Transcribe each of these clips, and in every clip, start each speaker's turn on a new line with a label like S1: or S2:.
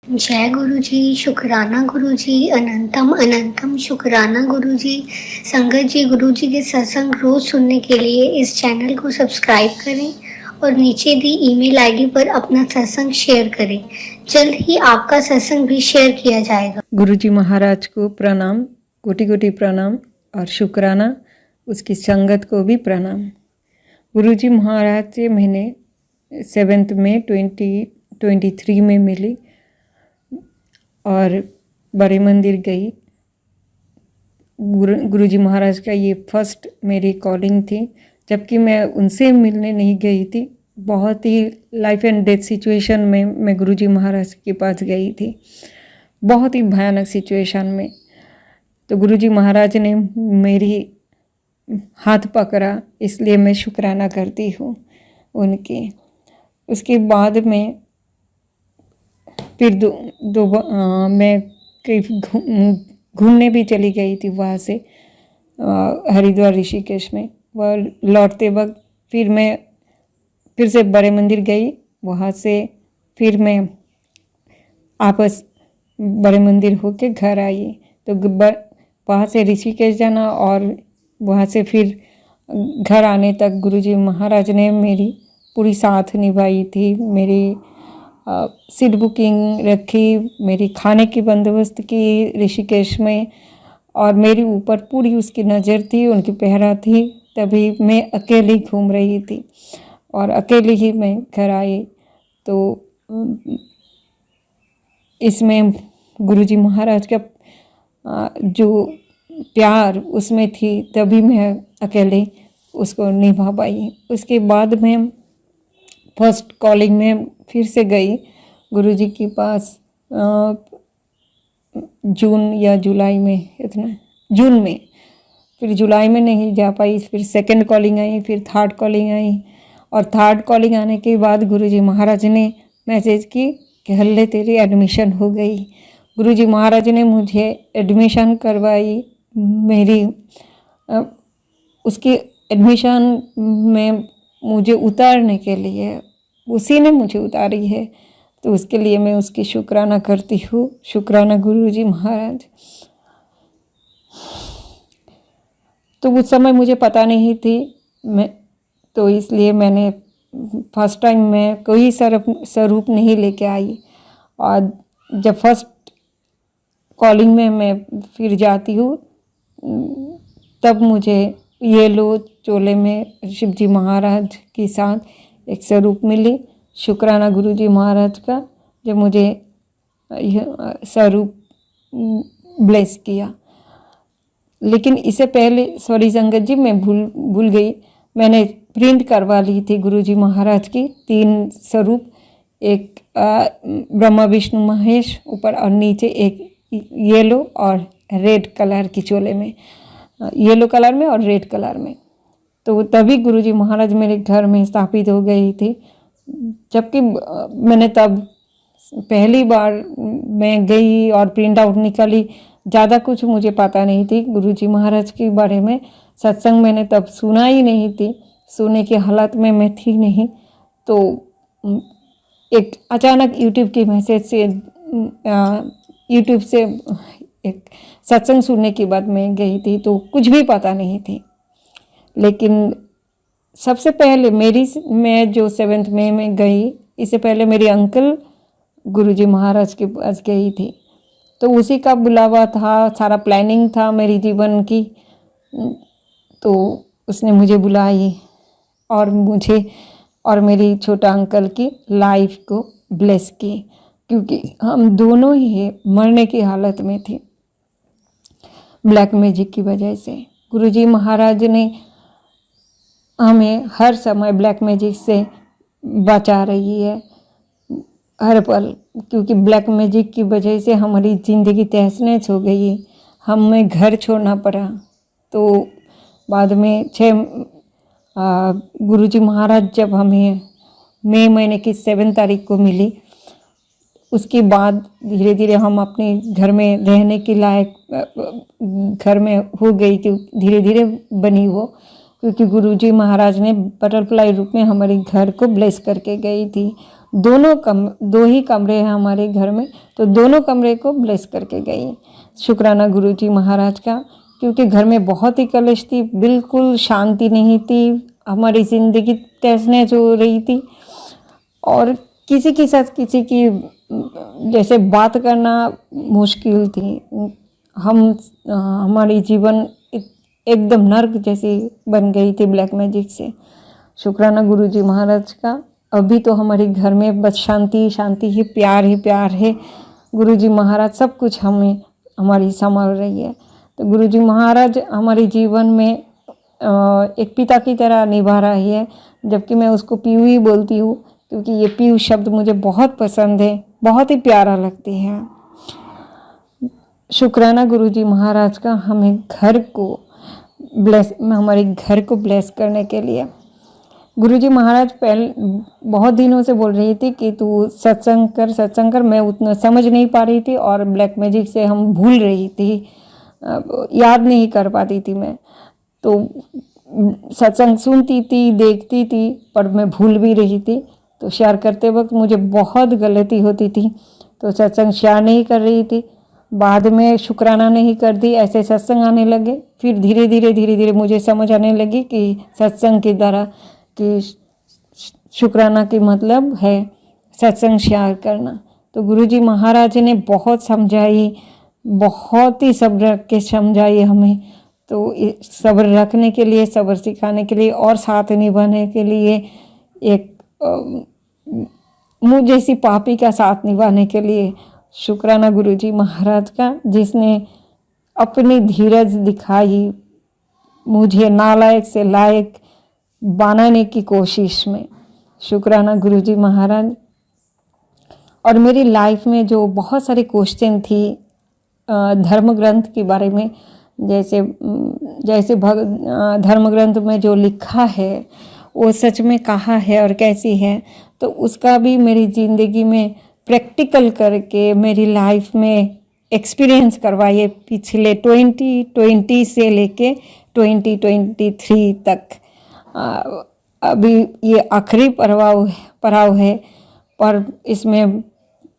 S1: जय गुरु जी, शुक्राना गुरु जी, अनंतम अनंतम शुक्राना गुरु जी। संगत जी, गुरु जी के सत्संग रोज सुनने के लिए इस चैनल को सब्सक्राइब करें और नीचे दी ईमेल आईडी पर अपना सत्संग शेयर करें। जल्द ही आपका सत्संग भी शेयर किया जाएगा।
S2: गुरु जी महाराज को प्रणाम, कोटि कोटि प्रणाम और शुक्राना, उसकी संगत को भी प्रणाम। गुरु जी महाराज से मैंने 7 मई 2023 में मिली और बड़े मंदिर गई। गुरु जी महाराज का ये फर्स्ट मेरी कॉलिंग थी, जबकि मैं उनसे मिलने नहीं गई थी। बहुत ही लाइफ एंड डेथ सिचुएशन में मैं गुरु जी महाराज के पास गई थी, बहुत ही भयानक सिचुएशन में। तो गुरु जी महाराज ने मेरी हाथ पकड़ा, इसलिए मैं शुक्राना करती हूँ उनकी। उसके बाद में फिर मैं कहीं घूमने भी चली गई थी वहाँ से, हरिद्वार ऋषिकेश में। वह लौटते वक्त फिर से बड़े मंदिर गई। वहाँ से फिर मैं वापस बड़े मंदिर होके घर आई। तो वहाँ से ऋषिकेश जाना और वहाँ से फिर घर आने तक गुरुजी महाराज ने मेरी पूरी साथ निभाई थी। मेरी सीट बुकिंग रखी, मेरी खाने की बंदोबस्त की ऋषिकेश में, और मेरी ऊपर पूरी उसकी नज़र थी, उनकी पहरा थी। तभी मैं अकेली घूम रही थी और अकेली ही मैं घर आई। तो इसमें गुरुजी महाराज का जो प्यार उसमें थी, तभी मैं अकेले उसको निभा पाई। उसके बाद मैं फर्स्ट कॉलिंग में फिर से गई गुरुजी के पास, जून या जुलाई में, इतना जून में। फिर जुलाई में नहीं जा पाई, फिर सेकंड कॉलिंग आई, फिर थर्ड कॉलिंग आई। और थर्ड कॉलिंग आने के बाद गुरुजी महाराज ने मैसेज की कि हल्ले तेरी एडमिशन हो गई। गुरुजी महाराज ने मुझे एडमिशन करवाई। मेरी उसकी एडमिशन में मुझे उतारने के लिए उसी ने मुझे उतारी है, तो उसके लिए मैं उसकी शुक्राना करती हूँ। शुक्राना गुरुजी महाराज। तो उस समय मुझे पता नहीं थी, तो इसलिए मैंने फर्स्ट टाइम में कोई स्वरूप नहीं लेके आई। और जब फर्स्ट कॉलिंग में मैं फिर जाती हूँ, तब मुझे येलो चोले में शिवजी महाराज के साथ एक स्वरूप मिली। शुक्राना गुरुजी महाराज का, जब मुझे यह स्वरूप ब्लेस किया। लेकिन इससे पहले, सॉरी संगत जी, मैं भूल गई, मैंने प्रिंट करवा ली थी गुरुजी महाराज की 3 स्वरूप। एक ब्रह्मा विष्णु महेश ऊपर, और नीचे एक येलो और रेड कलर की चोले में, येलो कलर में और रेड कलर में। तो तभी गुरुजी महाराज मेरे घर में स्थापित हो गई थी। जबकि मैंने तब पहली बार मैं गई और प्रिंट आउट निकाली, ज़्यादा कुछ मुझे पता नहीं थी गुरुजी महाराज के बारे में। सत्संग मैंने तब सुना ही नहीं थी, सुनने की हालत में मैं थी नहीं। तो एक अचानक यूट्यूब की मैसेज से, यूट्यूब से एक सत्संग सुनने के बाद मैं गई थी, तो कुछ भी पता नहीं थी। लेकिन सबसे पहले मैं जो 7 मई में गई, इससे पहले मेरी अंकल गुरुजी महाराज के पास गई थी। तो उसी का बुलावा था, सारा प्लानिंग था मेरी जीवन की। तो उसने मुझे बुलाई और मुझे और मेरी छोटा अंकल की लाइफ को ब्लेस की, क्योंकि हम दोनों ही मरने की हालत में थे ब्लैक मैजिक की वजह से। गुरुजी महाराज ने हमें हर समय ब्लैक मैजिक से बचा रही है, हर पल। क्योंकि ब्लैक मैजिक की वजह से हमारी ज़िंदगी तहस-नहस हो गई, हमें घर छोड़ना पड़ा। तो बाद में गुरुजी महाराज जब हमें मई महीने की 7 तारीख को मिली, उसके बाद धीरे धीरे हम अपने घर में रहने के लायक घर में हो गई, धीरे धीरे बनी वो। क्योंकि गुरुजी महाराज ने बटरफ्लाई रूप में हमारे घर को ब्लेस करके गई थी। दो ही कमरे हैं हमारे घर में, तो दोनों कमरे को ब्लेस करके गई। शुक्राना गुरुजी महाराज का, क्योंकि घर में बहुत ही कलेश थी, बिल्कुल शांति नहीं थी, हमारी ज़िंदगी तहस-नहस हो रही थी और किसी के साथ किसी की जैसे बात करना मुश्किल थी। हमारी जीवन एकदम नर्क जैसी बन गई थी ब्लैक मैजिक से। शुक्राना गुरुजी महाराज का, अभी तो हमारे घर में बस शांति शांति ही प्यार है। गुरुजी महाराज सब कुछ हमारी संभाल रही है। तो गुरुजी महाराज हमारे जीवन में एक पिता की तरह निभा रही है, जबकि मैं उसको पीयू ही बोलती हूँ, क्योंकि ये पीयू शब्द मुझे बहुत पसंद है, बहुत ही प्यारा लगती है। शुक्राना गुरुजी महाराज का हमारे घर को ब्लेस करने के लिए। गुरुजी महाराज पहले बहुत दिनों से बोल रही थी कि तू सत्संग कर। मैं उतना समझ नहीं पा रही थी और ब्लैक मैजिक से हम भूल रही थी, याद नहीं कर पाती थी मैं। तो सत्संग सुनती थी, देखती थी, पर मैं भूल भी रही थी। तो शेयर करते वक्त मुझे बहुत गलती होती थी, तो सत्संग शेयर नहीं कर रही थी। बाद में शुक्राना नहीं कर दी, ऐसे सत्संग आने लगे। फिर धीरे धीरे मुझे समझ आने लगी कि सत्संग की तरह कि शुक्राना की मतलब है सत्संग शेयर करना। तो गुरुजी महाराज ने बहुत समझाई, बहुत ही सब्र रख के समझाई हमें। तो सब्र रखने के लिए, सब्र सिखाने के लिए और साथ निभाने के लिए, एक मुझ जैसी पापी का साथ निभाने के लिए शुक्राना गुरुजी महाराज का, जिसने अपनी धीरज दिखाई मुझे नालायक से लायक बनाने की कोशिश में। शुक्राना गुरुजी महाराज। और मेरी लाइफ में जो बहुत सारे क्वेश्चन थी धर्म ग्रंथ के बारे में, जैसे धर्म ग्रंथ में जो लिखा है वो सच में कहाँ है और कैसी है, तो उसका भी मेरी ज़िंदगी में प्रैक्टिकल करके मेरी लाइफ में एक्सपीरियंस करवाइए। पिछले 2020 से लेके 2023 तक अभी ये आखिरी पड़ाव है, पर इसमें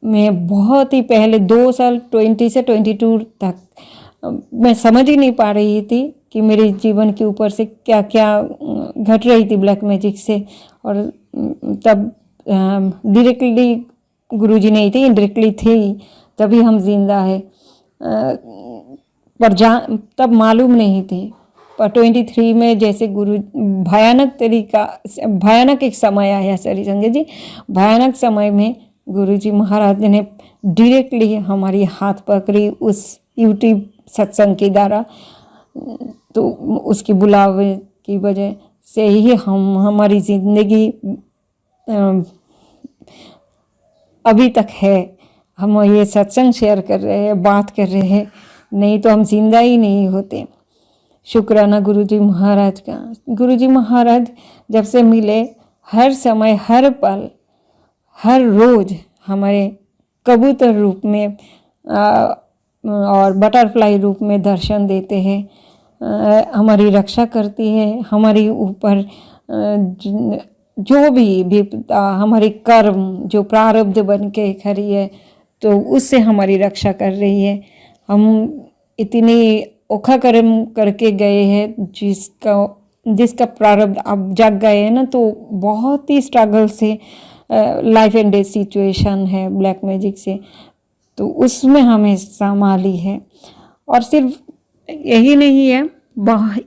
S2: मैं बहुत ही पहले 2 साल 20 से 22 तक मैं समझ ही नहीं पा रही थी कि मेरे जीवन के ऊपर से क्या क्या घट रही थी ब्लैक मैजिक से। और तब डायरेक्टली गुरुजी नहीं थी, इनडायरेक्टली थी, तभी हम जिंदा है। पर तब मालूम नहीं थी। पर 23 में जैसे भयानक एक समय आया, सॉरी संजय जी, भयानक समय में गुरुजी महाराज ने डायरेक्टली हमारी हाथ पकड़ी उस यूट्यूब सत्संग के द्वारा। तो उसकी बुलावे की वजह से ही हमारी ज़िंदगी अभी तक है। हम ये सत्संग शेयर कर रहे हैं, बात कर रहे हैं, नहीं तो हम जिंदा ही नहीं होते। शुक्राना गुरुजी महाराज का। गुरुजी महाराज जब से मिले, हर समय, हर पल, हर रोज़ हमारे कबूतर रूप में और बटरफ्लाई रूप में दर्शन देते हैं, हमारी रक्षा करती है। हमारी ऊपर जो भी विपदा, हमारी कर्म जो प्रारब्ध बन के खड़ी है, तो उससे हमारी रक्षा कर रही है। हम इतनी ओखा कर्म करके गए हैं जिसका प्रारब्ध अब जग गए हैं ना, तो बहुत ही स्ट्रगल से लाइफ एंड डेथ सिचुएशन है ब्लैक मैजिक से, तो उसमें हमें संभाली है। और सिर्फ यही नहीं है,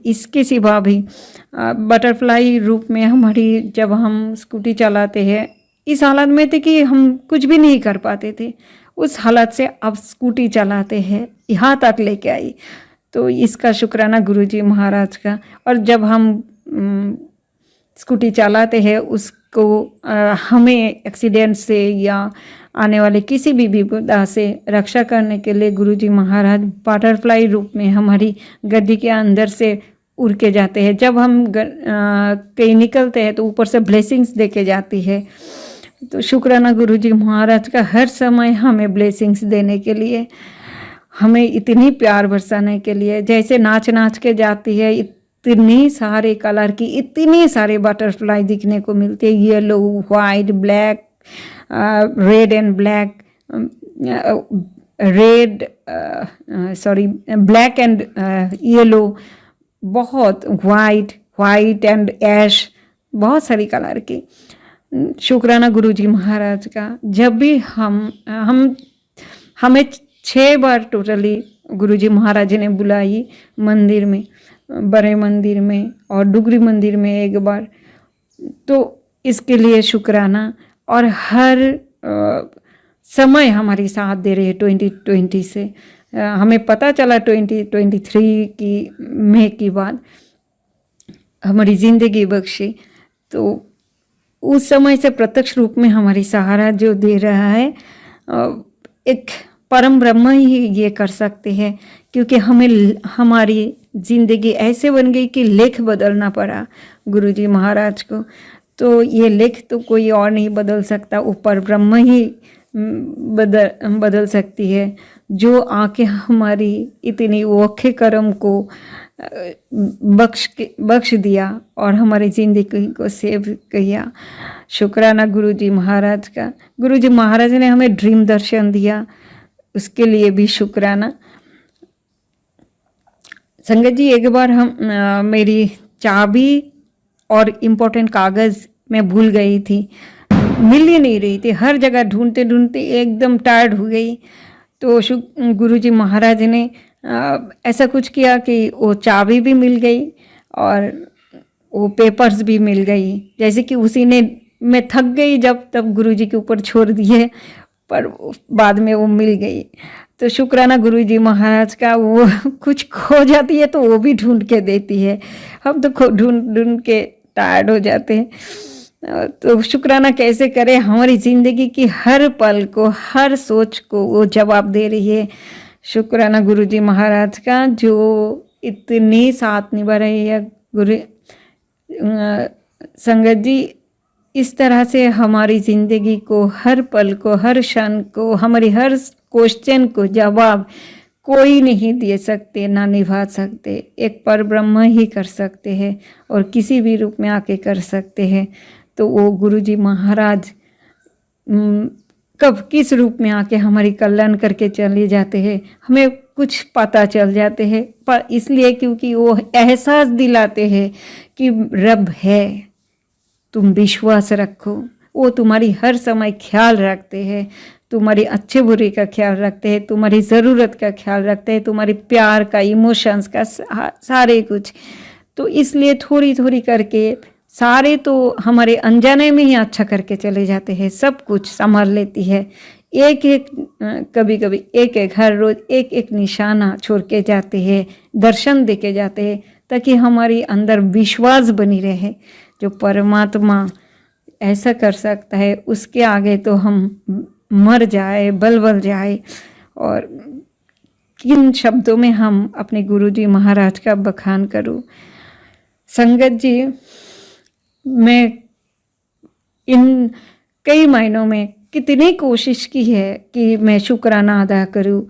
S2: इसके सिवा भी बटरफ्लाई रूप में हमारी, जब हम स्कूटी चलाते हैं, इस हालत में थे कि हम कुछ भी नहीं कर पाते थे, उस हालत से अब स्कूटी चलाते हैं, यहाँ तक लेके आई। तो इसका शुक्राना गुरुजी महाराज का। और जब हम स्कूटी चलाते हैं, उसको हमें एक्सीडेंट से या आने वाले किसी भी विपदा से रक्षा करने के लिए गुरुजी महाराज बटरफ्लाई रूप में हमारी गड्डी के अंदर से उड़ के जाते हैं। जब हम कहीं निकलते हैं तो ऊपर से ब्लेसिंग्स देके जाती है। तो शुक्राना गुरुजी महाराज का, हर समय हमें ब्लेसिंग्स देने के लिए, हमें इतनी प्यार बरसाने के लिए। जैसे नाच के जाती है, इतनी सारे कलर की, इतनी सारे बटरफ्लाई दिखने को मिलते हैं, yellow, white, black, red and black, black and yellow, बहुत वाइट एंड ऐश, बहुत सारी कलर की। शुक्राना गुरुजी महाराज का। जब भी हमें 6 बार टोटली गुरुजी महाराज ने बुलाई मंदिर में, बड़े मंदिर में और डुगरी मंदिर में 1 बार, तो इसके लिए शुक्राना। और हर समय हमारी साथ दे रहे हैं 2020 से। हमें पता चला 2023 की मई की बाद हमारी ज़िंदगी बख्शी, तो उस समय से प्रत्यक्ष रूप में हमारी सहारा जो दे रहा है, एक परम ब्रह्म ही ये कर सकते हैं। क्योंकि हमारी ज़िंदगी ऐसे बन गई कि लेख बदलना पड़ा गुरुजी महाराज को। तो ये लेख तो कोई और नहीं बदल सकता, ऊपर ब्रह्म ही बदल सकती है, जो आके हमारी इतनी ओखे कर्म को बख्श दिया और हमारी ज़िंदगी को सेव किया। शुक्राना गुरुजी महाराज का। गुरुजी महाराज ने हमें ड्रीम दर्शन दिया, उसके लिए भी शुक्राना। संगत जी, एक बार मेरी चाबी और इम्पोर्टेंट कागज़ मैं भूल गई थी, मिल ही नहीं रही थी, हर जगह ढूंढते ढूंढते एकदम टायर्ड हो गई। तो गुरुजी महाराज ने ऐसा कुछ किया कि वो चाबी भी मिल गई और वो पेपर्स भी मिल गई। जैसे कि उसी ने, मैं थक गई जब तब गुरुजी के ऊपर छोड़ दिए, पर बाद में वो मिल गई। तो शुक्राना गुरुजी महाराज का। वो कुछ खो जाती है तो वो भी ढूंढ के देती है, हम तो ढूंढ के टायर्ड हो जाते हैं। तो शुक्राना कैसे करें, हमारी ज़िंदगी की हर पल को, हर सोच को वो जवाब दे रही है। शुक्राना गुरुजी महाराज का, जो इतनी साथ निभा रही है। संगत जी, इस तरह से हमारी ज़िंदगी को, हर पल को, हर क्षण को, हमारी हर क्वेश्चन को जवाब कोई नहीं दे सकते, ना निभा सकते। एक पर ब्रह्म ही कर सकते हैं और किसी भी रूप में आके कर सकते हैं। तो वो गुरुजी महाराज कब किस रूप में आके हमारी कल्याण करके चले जाते हैं, हमें कुछ पता चल जाते हैं। पर इसलिए क्योंकि वो एहसास दिलाते हैं कि रब है, तुम विश्वास रखो, वो तुम्हारी हर समय ख्याल रखते हैं, तुम्हारी अच्छे बुरे का ख्याल रखते हैं, तुम्हारी ज़रूरत का ख्याल रखते हैं, तुम्हारी प्यार का, इमोशंस का, सारे कुछ। तो इसलिए थोड़ी थोड़ी करके सारे तो हमारे अनजाने में ही अच्छा करके चले जाते हैं, सब कुछ संभाल लेती है। एक एक कभी कभी एक एक हर रोज़ एक एक निशाना छोड़ के जाते हैं, दर्शन दे के जाते हैं, ताकि हमारी अंदर विश्वास बनी रहे। जो परमात्मा ऐसा कर सकता है, उसके आगे तो हम मर जाए, बल जाए। और किन शब्दों में हम अपने गुरुजी महाराज का बखान करूं। संगत जी, मैं इन कई महीनों में कितनी कोशिश की है कि मैं शुक्राना अदा करूं,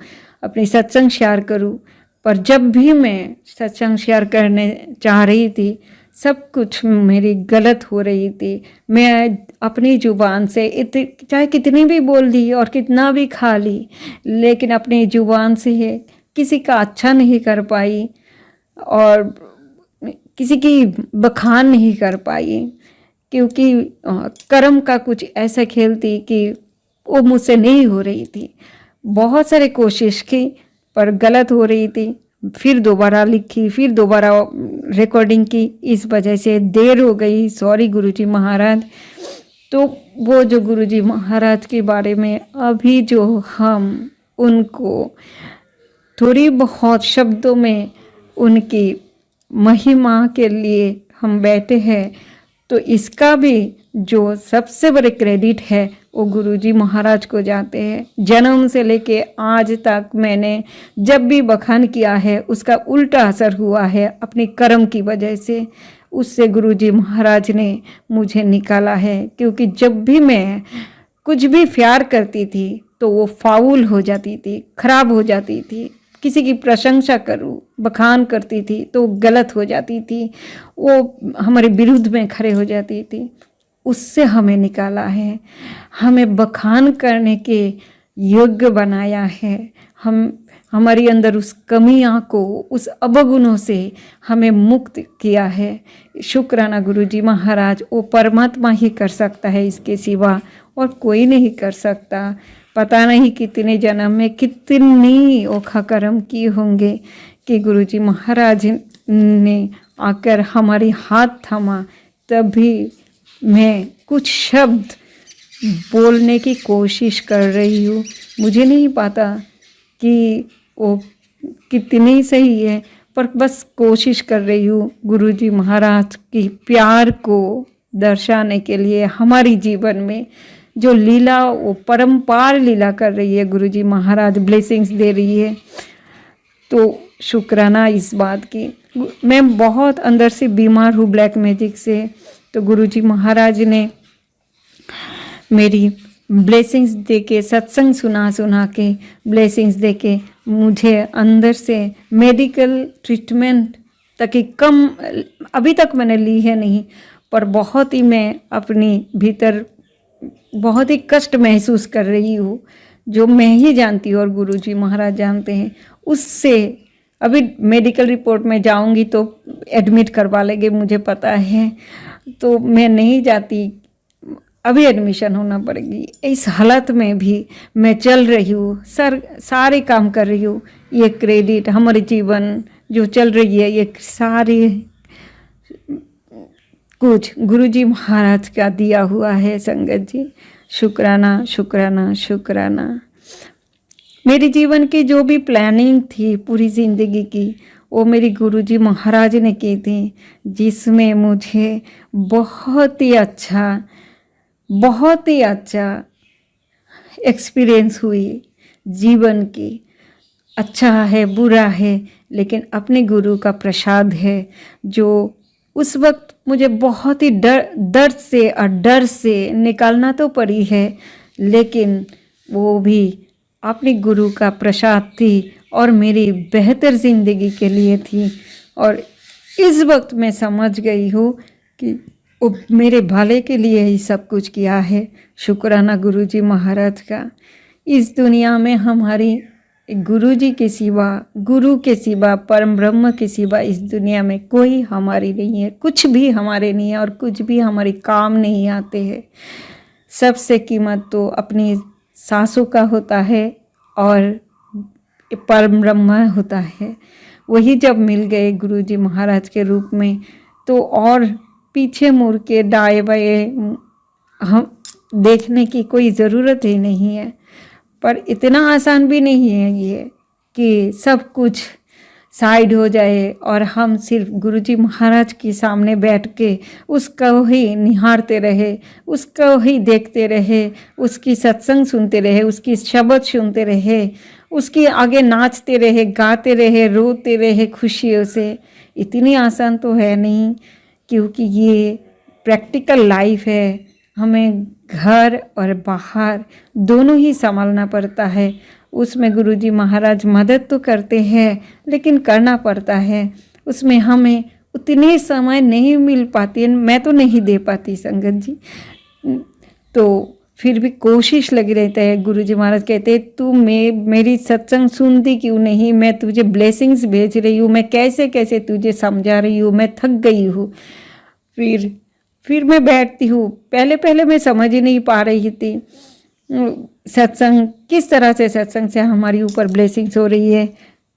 S2: अपनी सत्संग शेयर करूं, पर जब भी मैं सत्संग शेयर करने चाह रही थी, सब कुछ मेरी गलत हो रही थी। मैं अपनी ज़ुबान से चाहे कितनी भी बोल दी और कितना भी खा ली, लेकिन अपनी ज़ुबान से किसी का अच्छा नहीं कर पाई और किसी की बखान नहीं कर पाई, क्योंकि कर्म का कुछ ऐसा खेल थी कि वो मुझसे नहीं हो रही थी। बहुत सारे कोशिश की पर गलत हो रही थी। फिर दोबारा लिखी, फिर दोबारा रिकॉर्डिंग की, इस वजह से देर हो गई। सॉरी गुरुजी महाराज। तो वो जो गुरुजी महाराज के बारे में अभी जो हम उनको थोड़ी बहुत शब्दों में उनकी महिमा के लिए हम बैठे हैं, तो इसका भी जो सबसे बड़े क्रेडिट है वो गुरुजी महाराज को जाते हैं। जन्म से लेके आज तक मैंने जब भी बखान किया है, उसका उल्टा असर हुआ है अपने कर्म की वजह से। उससे गुरुजी महाराज ने मुझे निकाला है, क्योंकि जब भी मैं कुछ भी प्यार करती थी तो वो फाउल हो जाती थी, खराब हो जाती थी। किसी की प्रशंसा करूं, बखान करती थी तो गलत हो जाती थी, वो हमारे विरुद्ध में खड़े हो जाती थी। उससे हमें निकाला है, हमें बखान करने के योग्य बनाया है। हमारी अंदर उस कमियां को, उस अवगुणों से हमें मुक्त किया है। शुक्राना गुरुजी महाराज, वो परमात्मा ही कर सकता है, इसके सिवा और कोई नहीं कर सकता। पता नहीं कितने जन्म में कितनी ओखा कर्म किए होंगे कि गुरुजी महाराज ने आकर हमारी हाथ थामा, तभी मैं कुछ शब्द बोलने की कोशिश कर रही हूँ। मुझे नहीं पता कि वो कितनी सही है, पर बस कोशिश कर रही हूँ गुरुजी महाराज की प्यार को दर्शाने के लिए। हमारी जीवन में जो लीला, वो परम्पार लीला कर रही है, गुरुजी महाराज ब्लेसिंग्स दे रही है, तो शुक्राना इस बात की। मैं बहुत अंदर से बीमार हूँ ब्लैक मैजिक से, तो गुरुजी महाराज ने मेरी ब्लेसिंग्स दे के, सत्संग सुना के, ब्लेसिंग्स दे के मुझे अंदर से मेडिकल ट्रीटमेंट तक ही कम अभी तक मैंने ली है नहीं, पर बहुत ही मैं अपनी भीतर बहुत ही कष्ट महसूस कर रही हूँ, जो मैं ही जानती हूँ और गुरुजी महाराज जानते हैं। उससे अभी मेडिकल रिपोर्ट में जाऊंगी तो एडमिट करवा लेंगे, मुझे पता है, तो मैं नहीं जाती, अभी एडमिशन होना पड़ेगी। इस हालत में भी मैं चल रही हूँ, सारे काम कर रही हूँ। ये क्रेडिट, हमारे जीवन जो चल रही है, ये सारे कुछ गुरुजी महाराज का दिया हुआ है संगत जी। शुक्राना शुक्राना शुक्राना। मेरे जीवन की जो भी प्लानिंग थी पूरी ज़िंदगी की, वो मेरी गुरुजी महाराज ने की थी, जिसमें मुझे बहुत ही अच्छा एक्सपीरियंस हुई जीवन की। अच्छा है, बुरा है, लेकिन अपने गुरु का प्रसाद है, जो उस वक्त मुझे बहुत ही डर से निकालना तो पड़ी है, लेकिन वो भी अपने गुरु का प्रसाद थी और मेरी बेहतर ज़िंदगी के लिए थी। और इस वक्त मैं समझ गई हूँ कि वो मेरे भले के लिए ही सब कुछ किया है। शुक्राना गुरुजी महाराज का। इस दुनिया में हमारी गुरुजी के सिवा, गुरु के सिवा, परम ब्रह्म के सिवा इस दुनिया में कोई हमारी नहीं है, कुछ भी हमारे नहीं है और कुछ भी हमारे काम नहीं आते हैं। सबसे कीमत तो अपनी सांसों का होता है और परम ब्रह्म होता है। वही जब मिल गए गुरुजी महाराज के रूप में, तो और पीछे मुड़ के दाएं बाएं हम देखने की कोई ज़रूरत ही नहीं है। पर इतना आसान भी नहीं है ये कि सब कुछ साइड हो जाए और हम सिर्फ गुरुजी महाराज के सामने बैठ के उसका ही निहारते रहे, उसका ही देखते रहे, उसकी सत्संग सुनते रहे, उसकी शब्द सुनते रहे, उसके आगे नाचते रहे, गाते रहे, रोते रहे खुशियों से। इतनी आसान तो है नहीं, क्योंकि ये प्रैक्टिकल लाइफ है। हमें घर और बाहर दोनों ही संभालना पड़ता है। उसमें गुरुजी महाराज मदद तो करते हैं, लेकिन करना पड़ता है। उसमें हमें उतने समय नहीं मिल पाती है, मैं तो नहीं दे पाती संगत जी, तो फिर भी कोशिश लगी रहता है। गुरुजी महाराज कहते हैं, तू मेरी सत्संग सुनती क्यों नहीं, मैं तुझे ब्लेसिंग्स भेज रही हूँ, मैं कैसे कैसे तुझे समझा रही हूँ, मैं थक गई हूँ। फिर मैं बैठती हूँ। पहले मैं समझ ही नहीं पा रही थी सत्संग किस तरह से, सत्संग से हमारी ऊपर ब्लेसिंग्स हो रही है,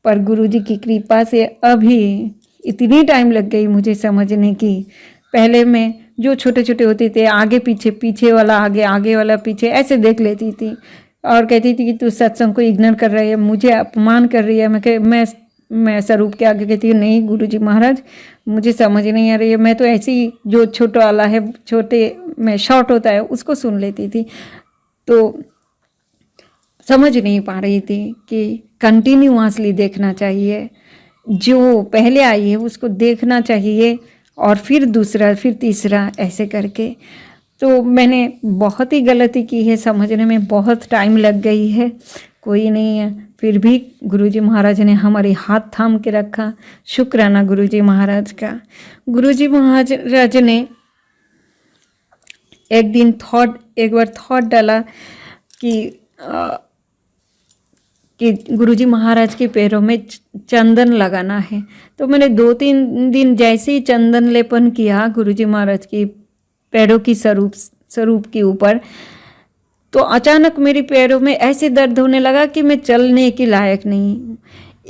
S2: पर गुरुजी की कृपा से अभी इतनी टाइम लग गई मुझे समझने की। पहले मैं जो छोटे छोटे होते थे, आगे पीछे, पीछे वाला आगे, आगे वाला पीछे, ऐसे देख लेती थी और कहती थी कि तू सत्संग को इग्नोर कर रही है, मुझे अपमान कर रही है। मैं स्वरूप के आगे कहती हूँ, नहीं गुरुजी महाराज, मुझे समझ नहीं आ रही है, मैं तो ऐसे ही जो छोटा वाला है, छोटे में शॉर्ट होता है, उसको सुन लेती थी। तो समझ नहीं पा रही थी कि कंटिन्यूअसली देखना चाहिए, जो पहले आई है उसको देखना चाहिए, और फिर दूसरा, फिर तीसरा, ऐसे करके। तो मैंने बहुत ही गलती की है, समझने में बहुत टाइम लग गई है, कोई नहीं है। फिर भी गुरुजी महाराज ने हमारे हाथ थाम के रखा। शुक्राना गुरुजी महाराज का। गुरुजी महाराज ने एक बार थॉट डाला कि गुरुजी महाराज के पैरों में चंदन लगाना है। तो मैंने 2-3 दिन जैसे ही चंदन लेपन किया गुरुजी महाराज की पैरों की स्वरूप के ऊपर, तो अचानक मेरे पैरों में ऐसे दर्द होने लगा कि मैं चलने के लायक नहीं।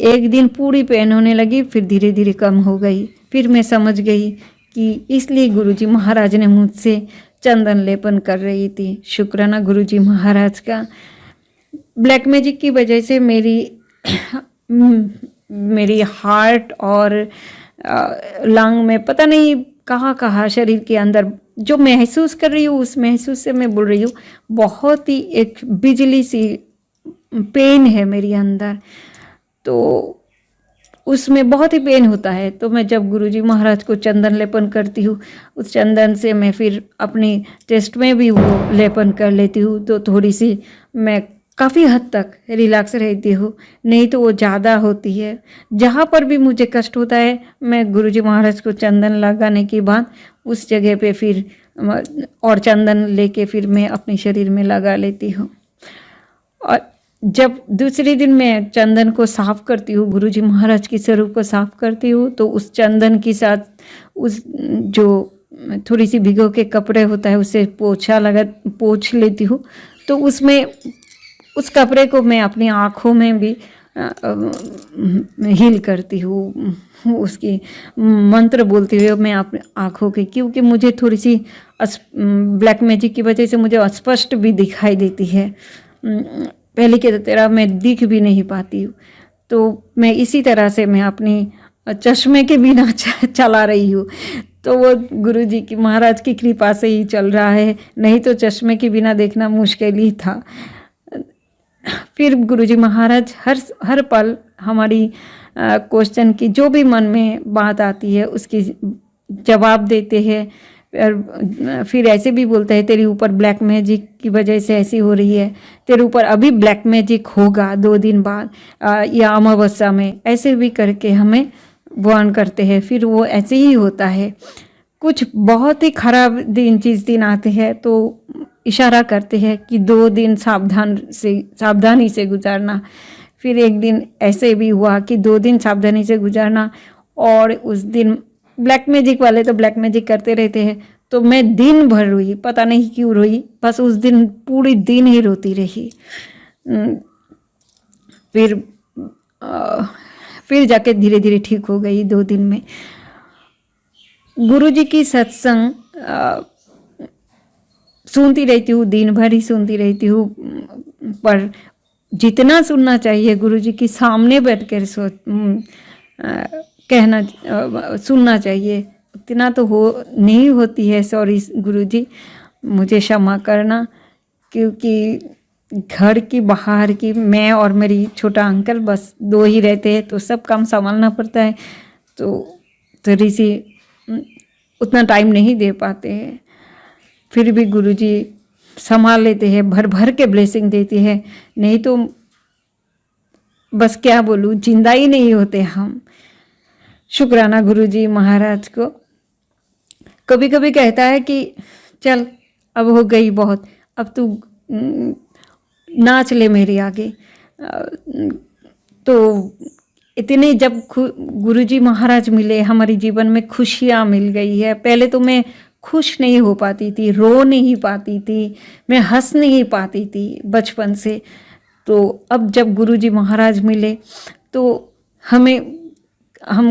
S2: एक दिन पूरी पेन होने लगी, फिर धीरे धीरे कम हो गई। फिर मैं समझ गई कि इसलिए गुरुजी महाराज ने मुझसे चंदन लेपन कर रही थी। शुक्राना गुरुजी महाराज का। ब्लैक मैजिक की वजह से मेरी हार्ट और लंग में पता नहीं कहाँ कहाँ शरीर के अंदर जो महसूस कर रही हूँ, उस महसूस से मैं बोल रही हूँ, बहुत ही एक बिजली सी पेन है मेरे अंदर। तो उसमें बहुत ही पेन होता है। तो मैं जब गुरुजी महाराज को चंदन लेपन करती हूँ, उस चंदन से मैं फिर अपनी चेस्ट में भी वो लेपन कर लेती हूँ, तो थोड़ी सी मैं काफ़ी हद तक रिलैक्स रहती हूँ। नहीं तो वो ज़्यादा होती है। जहाँ पर भी मुझे कष्ट होता है, मैं गुरुजी महाराज को चंदन लगाने के बाद उस जगह पे फिर और चंदन लेके फिर मैं अपने शरीर में लगा लेती हूँ। और जब दूसरे दिन मैं चंदन को साफ करती हूँ, गुरुजी महाराज के स्वरूप को साफ करती हूँ, तो उस चंदन के साथ उस जो थोड़ी सी भिगो के कपड़े होता है उससे पोंछ लेती हूँ। तो उसमें उस कपड़े को मैं अपनी आँखों में भी हील करती हूँ, उसकी मंत्र बोलती हुए मैं अपनी आँखों की, क्योंकि मुझे थोड़ी सी ब्लैक मैजिक की वजह से मुझे अस्पष्ट भी दिखाई देती है। पहले की तरह मैं दिख भी नहीं पाती हूँ। तो मैं इसी तरह से मैं अपनी चश्मे के बिना चला रही हूँ। तो वो गुरुजी की महाराज की कृपा से ही चल रहा है, नहीं तो चश्मे के बिना देखना मुश्किल ही था। फिर गुरुजी महाराज हर पल हमारी क्वेश्चन की जो भी मन में बात आती है उसकी जवाब देते हैं। फिर ऐसे भी बोलते हैं, तेरे ऊपर ब्लैक मैजिक की वजह से ऐसी हो रही है, तेरे ऊपर अभी ब्लैक मैजिक होगा 2 दिन बाद या अमावस्या में, ऐसे भी करके हमें वार्न करते हैं। फिर वो ऐसे ही होता है। कुछ बहुत ही खराब दिन आते हैं तो इशारा करते हैं कि 2 दिन सावधानी से गुजारना। फिर एक दिन ऐसे भी हुआ कि 2 दिन सावधानी से गुजारना, और उस दिन ब्लैक मैजिक वाले तो ब्लैक मैजिक करते रहते हैं। तो मैं दिन भर रोई, पता नहीं क्यों रोई, बस उस दिन पूरी दिन ही रोती रही। फिर जाके धीरे धीरे ठीक हो गई 2 दिन में। गुरुजी की सत्संग सुनती रहती हूँ, दिन भर ही सुनती रहती हूँ, पर जितना सुनना चाहिए गुरुजी के सामने बैठकर सुनना चाहिए उतना तो नहीं होती है। सॉरी गुरुजी, मुझे क्षमा करना, क्योंकि घर की बाहर की मैं और मेरी छोटा अंकल बस 2 ही रहते हैं, तो सब काम संभालना पड़ता है, तो थोड़ी सी उतना टाइम नहीं दे पाते हैं। फिर भी गुरुजी संभाल लेते हैं, भर भर के ब्लेसिंग देते हैं। नहीं तो बस क्या बोलूँ, जिंदा ही नहीं होते हम। शुक्राना गुरुजी महाराज को। कभी कभी कहता है कि चल अब हो गई बहुत, अब तू नाच ले मेरे आगे। तो इतने जब गुरुजी महाराज मिले, हमारे जीवन में खुशियाँ मिल गई है। पहले तो मैं खुश नहीं हो पाती थी, रो नहीं पाती थी, मैं हंस नहीं पाती थी बचपन से। तो अब जब गुरुजी महाराज मिले तो हम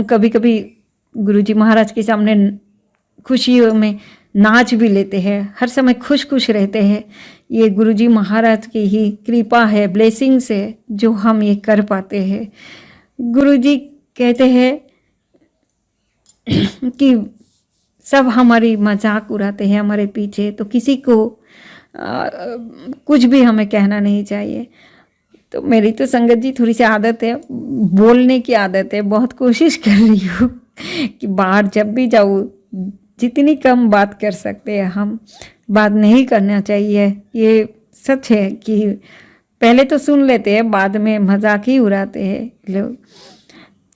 S2: कभी कभी गुरुजी महाराज के सामने खुशियों में नाच भी लेते हैं, हर समय खुश खुश रहते हैं। ये गुरुजी महाराज की ही कृपा है, ब्लेसिंग्स है, जो हम ये कर पाते हैं। गुरुजी कहते हैं कि सब हमारी मजाक उड़ाते हैं हमारे पीछे, तो किसी को कुछ भी हमें कहना नहीं चाहिए। तो मेरी तो संगत जी थोड़ी सी आदत है, बोलने की आदत है। बहुत कोशिश कर रही हूँ कि बाहर जब भी जाऊँ जितनी कम बात कर सकते हैं हम, बात नहीं करना चाहिए। ये सच है कि पहले तो सुन लेते हैं, बाद में मजाक ही उड़ाते हैं लोग।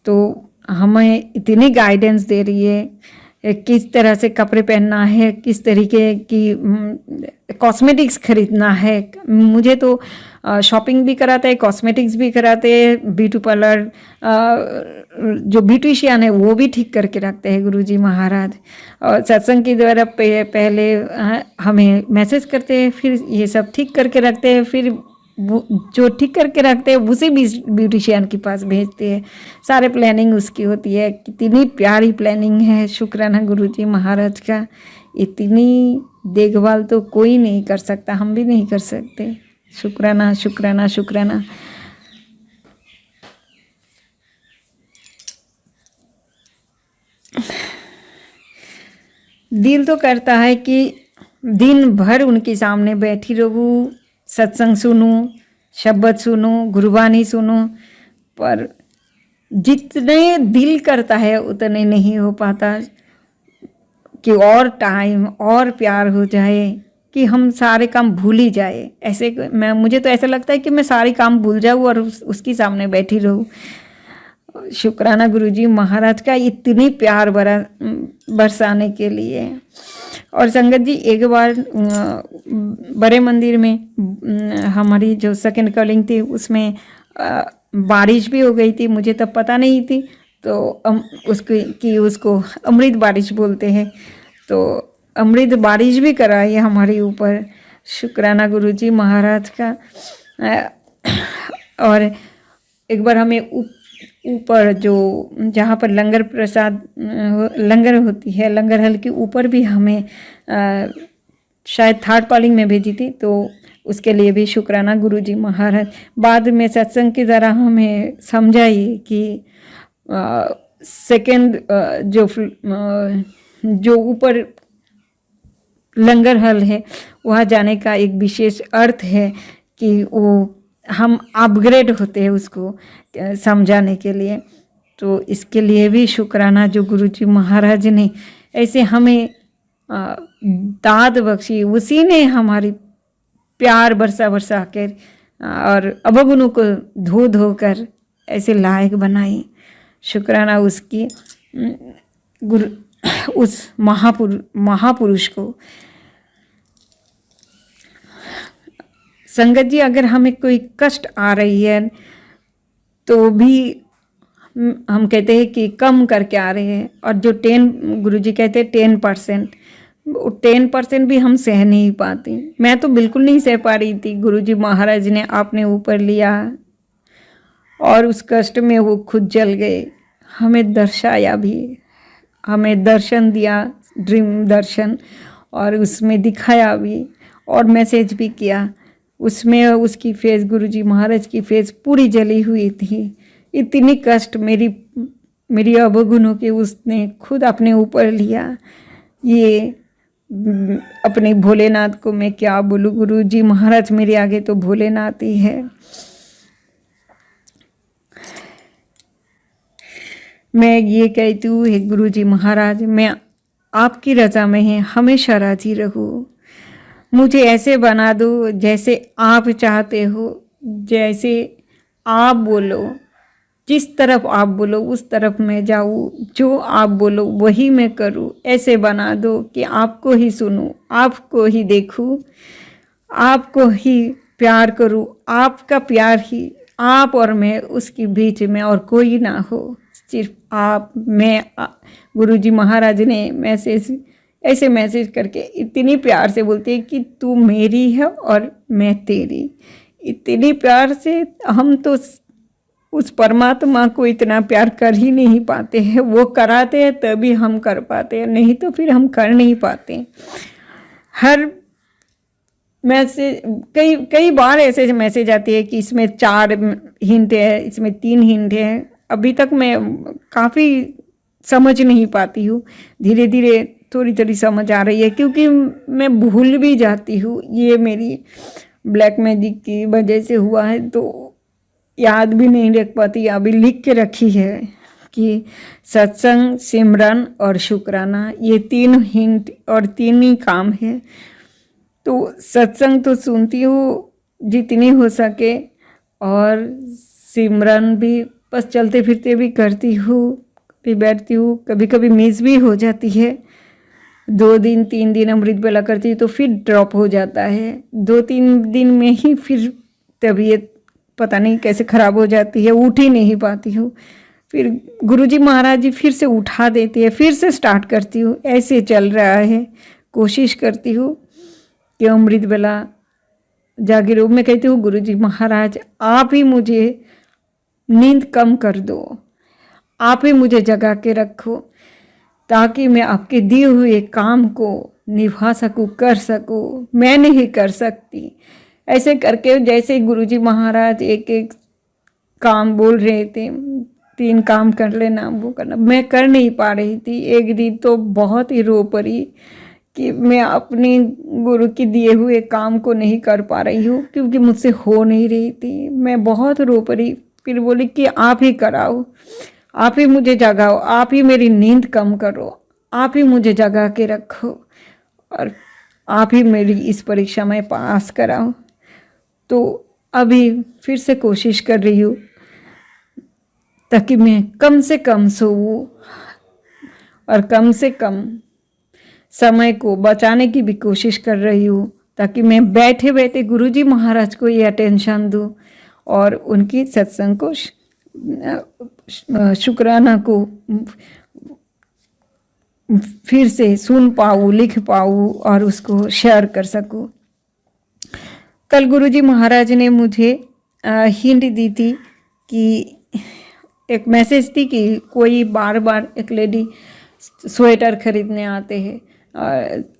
S2: तो हमें इतनी गाइडेंस दे रही है किस तरह से कपड़े पहनना है, किस तरीके की कॉस्मेटिक्स खरीदना है। मुझे तो शॉपिंग भी कराते हैं, कॉस्मेटिक्स भी कराते हैं, ब्यूटी पार्लर जो ब्यूटिशियन है वो भी ठीक करके रखते हैं गुरुजी महाराज। और सत्संग के द्वारा पहले हमें मैसेज करते हैं, फिर ये सब ठीक करके रखते हैं, फिर जो ठीक करके रखते हैं उसी ब्यूटिशियन के पास भेजते हैं। सारे प्लानिंग उसकी होती है। कितनी प्यारी प्लानिंग है, शुक्राना गुरुजी महाराज का। इतनी देखभाल तो कोई नहीं कर सकता, हम भी नहीं कर सकते। शुक्राना शुक्राना शुक्राना। दिल तो करता है कि दिन भर उनके सामने बैठी रहूं, सत्संग सुनूं, शब्द सुनूं, गुरबानी सुनूं, पर जितने दिल करता है उतने नहीं हो पाता कि और टाइम और प्यार हो जाए, कि हम सारे काम भूल ही जाए। ऐसे मुझे तो ऐसा लगता है कि मैं सारे काम भूल जाऊँ और उसके सामने बैठी रहूँ। शुक्राना गुरुजी महाराज का इतनी प्यार बरसाने के लिए। और संगत जी, एक बार बड़े मंदिर में हमारी जो सेकंड कॉलिंग थी उसमें बारिश भी हो गई थी। मुझे तब पता नहीं थी, तो उसको अमृत बारिश बोलते हैं। तो अमृत बारिश भी कराई हमारे ऊपर, शुक्राना गुरुजी महाराज का। और एक बार हमें ऊपर जो जहाँ पर लंगर प्रसाद लंगर होती है, लंगर हल के ऊपर भी हमें शायद थर्ड कॉलिंग में भेजी थी, तो उसके लिए भी शुक्राना गुरुजी महाराज। बाद में सत्संग की तरह हमें समझाई कि सेकंड जो ऊपर लंगर हल है वहाँ जाने का एक विशेष अर्थ है कि वो हम अपग्रेड होते हैं उसको समझाने के लिए। तो इसके लिए भी शुक्राना जो गुरुजी महाराज ने ऐसे हमें दाद बख्शी, उसी ने हमारी प्यार बरसा कर और अवगुणों को धो धो कर ऐसे लायक बनाई। शुक्राना उसकी उस महापुरुष को। संगत जी, अगर हमें कोई कष्ट आ रही है तो भी हम कहते हैं कि कम करके आ रहे हैं, और जो 10 गुरुजी कहते हैं 10% भी हम सह नहीं पाते। मैं तो बिल्कुल नहीं सह पा रही थी। गुरुजी महाराज ने आपने ऊपर लिया और उस कष्ट में वो खुद जल गए, हमें दर्शाया भी, हमें दर्शन दिया, ड्रीम दर्शन, और उसमें दिखाया भी और मैसेज भी किया। उसमें उसकी फेस, गुरुजी महाराज की फेस पूरी जली हुई थी। इतनी कष्ट मेरी अवगुणों के उसने खुद अपने ऊपर लिया। ये अपने भोलेनाथ को मैं क्या बोलूँ, गुरुजी महाराज मेरे आगे तो भोलेनाथ ही है। मैं ये कहती हूँ, हे गुरुजी महाराज, मैं आपकी रजा में है हमेशा राजी रहूँ। मुझे ऐसे बना दो जैसे आप चाहते हो, जैसे आप बोलो, जिस तरफ आप बोलो उस तरफ मैं जाऊँ, जो आप बोलो वही मैं करूँ। ऐसे बना दो कि आपको ही सुनूँ, आपको ही देखूँ, आपको ही प्यार करूँ, आपका प्यार ही, आप और मैं, उसके बीच में और कोई ना हो, सिर्फ आप, मैं। गुरुजी महाराज ने ऐसे मैसेज करके इतनी प्यार से बोलते हैं कि तू मेरी है और मैं तेरी। इतनी प्यार से हम तो उस परमात्मा को इतना प्यार कर ही नहीं पाते हैं। वो कराते हैं तभी हम कर पाते हैं, नहीं तो फिर हम कर नहीं पाते। हर मैसेज कई बार ऐसे मैसेज आते हैं कि इसमें 4 हिंट है, इसमें 3 हिंट है। अभी तक मैं काफ़ी समझ नहीं पाती हूँ, धीरे धीरे थोड़ी समझ आ रही है, क्योंकि मैं भूल भी जाती हूँ। ये मेरी ब्लैक मैजिक की वजह से हुआ है, तो याद भी नहीं रख पाती। अभी लिख के रखी है कि सत्संग, सिमरन और शुक्राना, ये 3 हिंट और 3 ही काम है। तो सत्संग तो सुनती हूँ जितनी हो सके, और सिमरन भी बस चलते फिरते भी करती हूँ, भी बैठती हूँ, कभी कभी मिस भी हो जाती है। 2 दिन 3 दिन अमृत वेला करती हूँ तो फिर ड्रॉप हो जाता है। 2-3 दिन में ही फिर तबीयत पता नहीं कैसे ख़राब हो जाती है, उठ ही नहीं पाती हूँ। फिर गुरुजी महाराज जी फिर से उठा देते हैं, फिर से स्टार्ट करती हूँ। ऐसे चल रहा है। कोशिश करती हूँ कि अमृत वेला जागी रहूँ। मैं कहती हूँ गुरुजी महाराज आप ही मुझे नींद कम कर दो, आप ही मुझे जगा के रखो ताकि मैं आपके दिए हुए काम को निभा सकूं, कर सकूं। मैं नहीं कर सकती। ऐसे करके जैसे गुरुजी महाराज एक एक काम बोल रहे थे, 3 काम कर लेना, वो करना, मैं कर नहीं पा रही थी। एक दिन तो बहुत ही रो पड़ी कि मैं अपनी गुरु के दिए हुए काम को नहीं कर पा रही हूँ क्योंकि मुझसे हो नहीं रही थी। मैं बहुत रो पड़ी। फिर बोली कि आप ही कराओ, आप ही मुझे जगाओ, आप ही मेरी नींद कम करो, आप ही मुझे जगा के रखो और आप ही मेरी इस परीक्षा में पास कराओ। तो अभी फिर से कोशिश कर रही हूँ ताकि मैं कम से कम सोऊं और कम से कम समय को बचाने की भी कोशिश कर रही हूँ ताकि मैं बैठे बैठे गुरुजी महाराज को ये अटेंशन दूँ और उनकी सत्संग को शुक्राना को फिर से सुन पाऊँ, लिख पाऊँ और उसको शेयर कर सकूँ। कल गुरुजी महाराज ने मुझे हिंट दी थी कि एक मैसेज थी कि कोई बार बार एक लेडी स्वेटर खरीदने आते हैं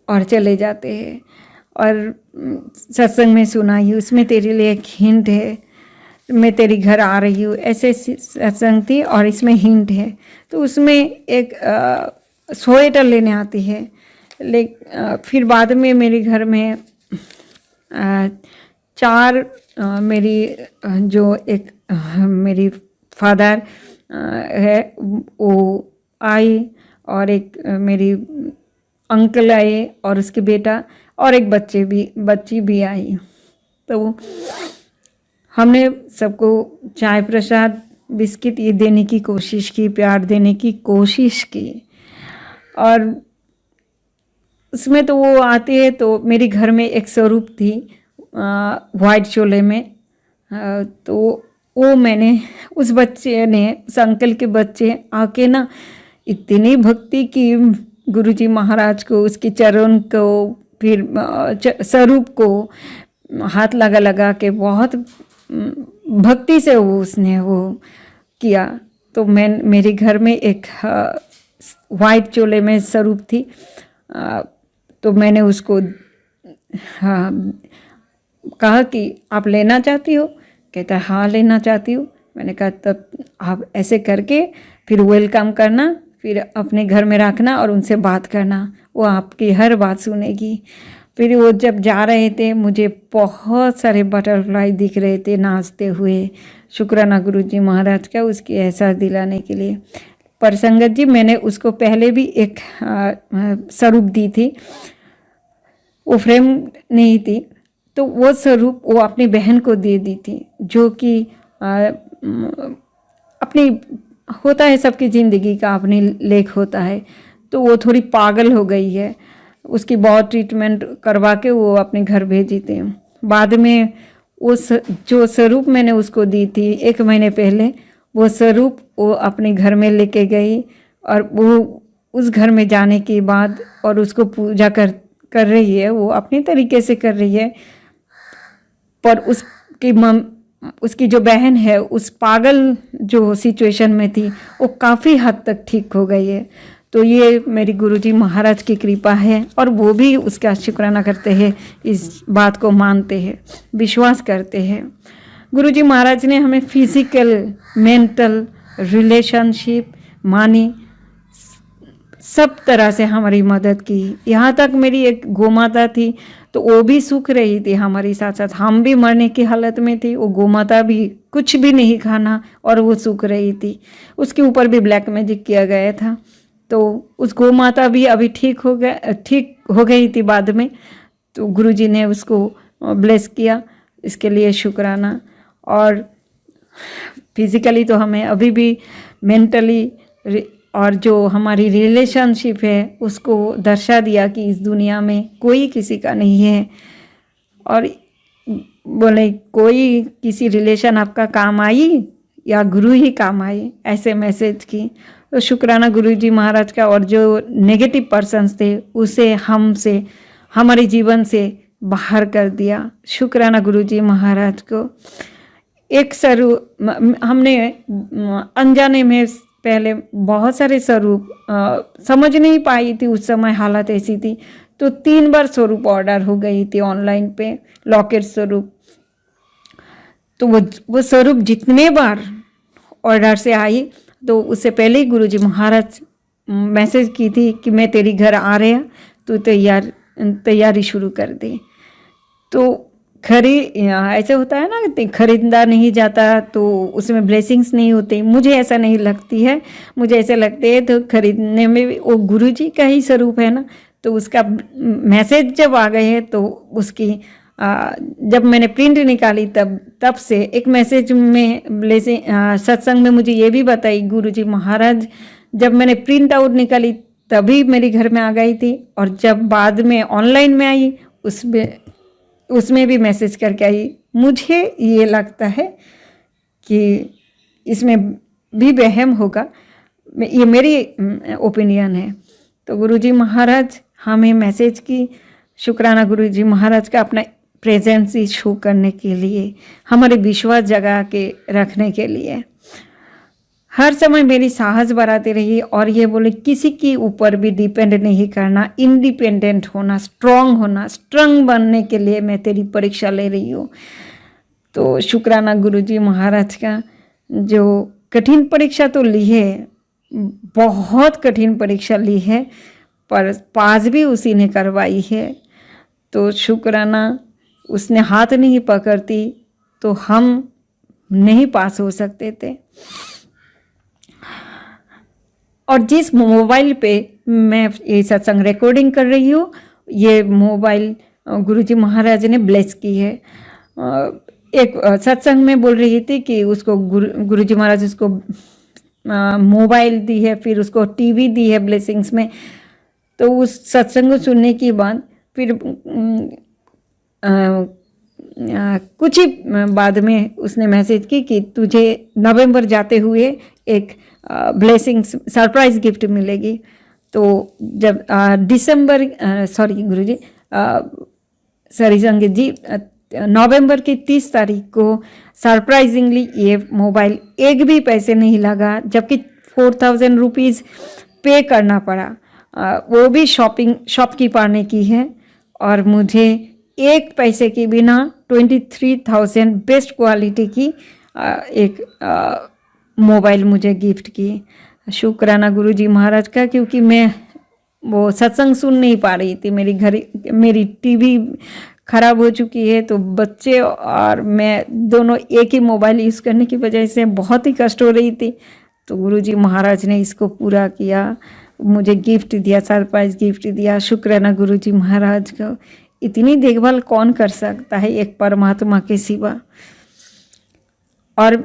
S2: और चले जाते हैं और सत्संग में सुनाई, उसमें तेरे लिए एक हिंट है, मैं तेरी घर आ रही हूँ, ऐसे सत्संग थी और इसमें हिंट है। तो उसमें एक स्वेटर लेने आती है। फिर बाद में मेरे घर में 4 मेरी जो एक मेरी फादर है वो आई और एक मेरी अंकल आए और उसके बेटा और एक बच्ची भी आई। तो हमने सबको चाय प्रसाद बिस्किट ये देने की कोशिश की, प्यार देने की कोशिश की। और उसमें तो वो आते हैं तो मेरे घर में एक स्वरूप थी वाइट चोले में। तो वो मैंने उस बच्चे ने, उस अंकल के बच्चे आके ना इतनी भक्ति की गुरुजी महाराज को, उसके चरण को, फिर स्वरूप को हाथ लगा के बहुत भक्ति से उसने वो किया। तो मेरे घर में एक वाइट चोले में स्वरूप थी। तो मैंने उसको कहा कि आप लेना चाहती हो? कहता है हाँ लेना चाहती हूँ। मैंने कहा तब आप ऐसे करके फिर वेलकम करना, फिर अपने घर में रखना और उनसे बात करना, वो आपकी हर बात सुनेगी। फिर वो जब जा रहे थे मुझे बहुत सारे बटरफ्लाई दिख रहे थे नाचते हुए। शुक्राना गुरुजी महाराज का उसकी एहसास दिलाने के लिए। पर संगत जी मैंने उसको पहले भी एक स्वरूप दी थी, वो फ्रेम नहीं थी, तो वो स्वरूप वो अपनी बहन को दे दी थी, जो कि अपनी होता है, सबकी ज़िंदगी का अपनी लेख होता है। तो वो थोड़ी पागल हो गई है, उसकी बहुत ट्रीटमेंट करवा के वो अपने घर भेजी थी। बाद में उस जो स्वरूप मैंने उसको दी थी 1 महीने पहले, वो स्वरूप वो अपने घर में लेके गई और वो उस घर में जाने के बाद और उसको पूजा कर रही है, वो अपने तरीके से कर रही है। पर उसकी जो बहन है उस पागल जो सिचुएशन में थी वो काफ़ी हद तक ठीक हो गई है। तो ये मेरी गुरुजी महाराज की कृपा है और वो भी उसका शुक्राना करते हैं, इस बात को मानते हैं, विश्वास करते हैं। गुरुजी महाराज ने हमें फिजिकल, मेंटल, रिलेशनशिप, मनी सब तरह से हमारी मदद की। यहाँ तक मेरी एक गोमाता थी तो वो भी सूख रही थी हमारी साथ साथ, हम भी मरने की हालत में थी, वो गोमाता भी कुछ भी नहीं खाना और वो सूख रही थी। उसके ऊपर भी ब्लैक मैजिक किया गया था। तो उस गोमाता भी अभी ठीक हो गई थी बाद में। तो गुरुजी ने उसको ब्लेस किया, इसके लिए शुक्राना। और फिज़िकली तो हमें अभी भी मेंटली और जो हमारी रिलेशनशिप है उसको दर्शा दिया कि इस दुनिया में कोई किसी का नहीं है। और बोले कोई किसी रिलेशन आपका काम आई या गुरु ही काम आए, ऐसे मैसेज की। तो शुक्राना गुरुजी महाराज का। और जो नेगेटिव पर्सन्स थे उसे हमसे, हमारे जीवन से बाहर कर दिया। शुक्राना गुरुजी महाराज को। एक स्वरूप हमने अनजाने में पहले बहुत सारे स्वरूप समझ नहीं पाई थी, उस समय हालत ऐसी थी। तो 3 बार स्वरूप ऑर्डर हो गई थी ऑनलाइन पे, लॉकेट स्वरूप। तो वो स्वरूप जितने बार ऑर्डर से आई तो उससे पहले ही गुरुजी महाराज मैसेज की थी कि मैं तेरी घर आ रहे हैं, तो तैयारी शुरू कर दे। तो ऐसे होता है ना, खरीदा नहीं जाता तो उसमें ब्लेसिंग्स नहीं होते। मुझे ऐसा नहीं लगती है, मुझे ऐसे लगते हैं तो खरीदने में भी वो गुरुजी का ही स्वरूप है ना। तो उसका मैसेज जब आ गए हैं तो उसकी जब मैंने प्रिंट निकाली तब से एक मैसेज में ब्लेसिंग सत्संग में मुझे ये भी बताई गुरुजी महाराज, जब मैंने प्रिंट आउट निकाली तभी मेरे घर में आ गई थी। और जब बाद में ऑनलाइन में आई उसमें भी मैसेज करके आई। मुझे ये लगता है कि इसमें भी वहम होगा, ये मेरी ओपिनियन है। तो गुरुजी महाराज हमें मैसेज की। शुक्राना गुरुजी महाराज का अपना प्रेजेंस ही शो करने के लिए, हमारे विश्वास जगा के रखने के लिए। हर समय मेरी साहस बढ़ाते रहिए और ये बोले किसी के ऊपर भी डिपेंड नहीं करना, इंडिपेंडेंट होना, स्ट्रांग होना। स्ट्रांग बनने के लिए मैं तेरी परीक्षा ले रही हूँ। तो शुक्राना गुरुजी महाराज का। जो कठिन परीक्षा तो ली है, बहुत कठिन परीक्षा ली है, पर पास भी उसी ने करवाई है। तो शुक्राना, उसने हाथ नहीं पकड़ती तो हम नहीं पास हो सकते थे। और जिस मोबाइल पे मैं ये सत्संग रिकॉर्डिंग कर रही हूँ, ये मोबाइल गुरुजी महाराज ने ब्लेस की है। एक सत्संग में बोल रही थी कि उसको गुरुजी महाराज उसको मोबाइल दी है, फिर उसको टीवी दी है ब्लेसिंग्स में। तो उस सत्संग को सुनने के बाद फिर कुछ ही बाद में उसने मैसेज की कि तुझे नवंबर जाते हुए एक ब्लेसिंग्स सरप्राइज गिफ्ट मिलेगी। तो जब दिसंबर गुरुजी संगीत जी नवंबर की 30 तारीख को सरप्राइजिंगली ये मोबाइल एक भी पैसे नहीं लगा, जबकि 4000 रुपीज़ पे करना पड़ा। वो भी शॉपकीपर ने की है। और मुझे एक पैसे के बिना 23,000 बेस्ट क्वालिटी की एक मोबाइल मुझे गिफ्ट की। शुक्राना गुरुजी महाराज का, क्योंकि मैं वो सत्संग सुन नहीं पा रही थी। मेरी टीवी ख़राब हो चुकी है, तो बच्चे और मैं दोनों एक ही मोबाइल यूज़ करने की वजह से बहुत ही कष्ट हो रही थी। तो गुरुजी महाराज ने इसको पूरा किया, मुझे गिफ्ट दिया, सरप्राइज गिफ्ट दिया। शुक्राना गुरुजी महाराज को। इतनी देखभाल कौन कर सकता है एक परमात्मा के सिवा। और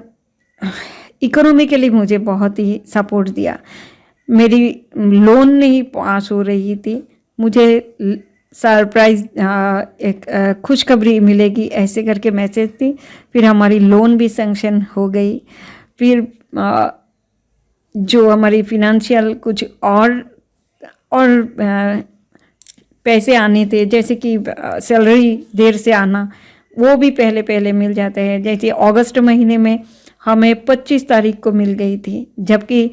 S2: इकोनॉमिकली मुझे बहुत ही सपोर्ट दिया। मेरी लोन नहीं पास हो रही थी, मुझे सरप्राइज एक खुशखबरी मिलेगी ऐसे करके मैसेज थी। फिर हमारी लोन भी सैंक्शन हो गई। फिर जो हमारी फिनेंशियल कुछ और पैसे आने थे, जैसे कि सैलरी देर से आना, वो भी पहले मिल जाते हैं। जैसे अगस्त महीने में हमें 25 तारीख को मिल गई थी, जबकि